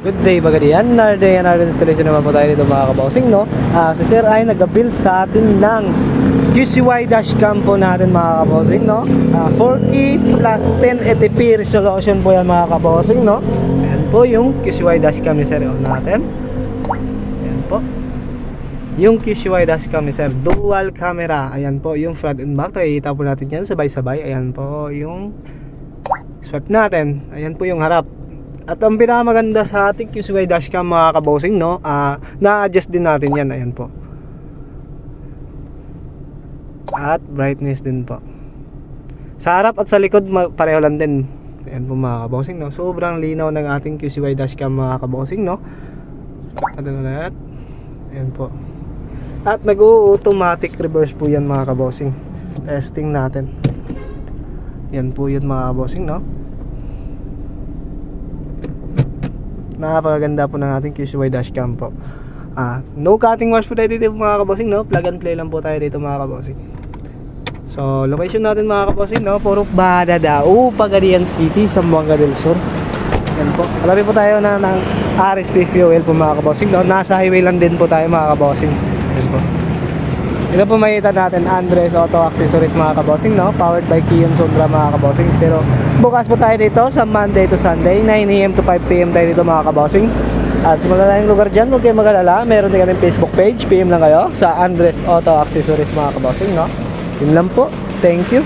Good day mga diyan, another installation naman po tayo dito mga kabossing, no? Si Sir ay nag-build sa atin ng QCY dashcam po natin mga kabossing, no? 4K plus 1080p resolution po yan mga kabossing, no? Ayan po yung QCY dashcam ni Sir natin. Ayan po yung QCY dashcam ni Sir, dual camera. Ayan po yung front and back, nakikita po natin yan sabay-sabay. Ayan po yung swipe natin, ayan po yung harap. At ang pinakamaganda sa ating QCY dashcam mga kabossing, no, na-adjust din natin yan, ayan po. At brightness din po. Sa harap at sa likod pareho lang din. Ayan po mga kabossing, no. Sobrang linaw ng ating QCY dashcam mga kabossing, no. Natin ulit. Ayan po. At nag-automatic reverse po yan mga kabossing. Testing natin. Yan po yun mga kabossing, no. Napakaganda po ng ating QCY dashcam po. No cutting wash po tayo dito mga kabossing, no. Plug and play lang po tayo dito mga kabossing. So location natin mga kabossing, no, Purok Badadao, Pagadian City, Zamboanga del Sur. Yan po. Alabi po tayo na ng RSP fuel po mga kabossing, no. Nasa highway lang din po tayo mga kabossing. Yan po. Ito po makita natin Andres Auto Accessories mga kabossing, no, powered by Kion Sondra mga kabossing. Pero bukas po tayo dito sa Monday to Sunday 9 AM to 5 PM tayo dito mga kabossing. At sa malalayang lugar dyan, huwag kayong mag-alala, meron din kaming Facebook page, PM lang kayo sa Andres Auto Accessories mga kabossing, no. Yun lang po, thank you.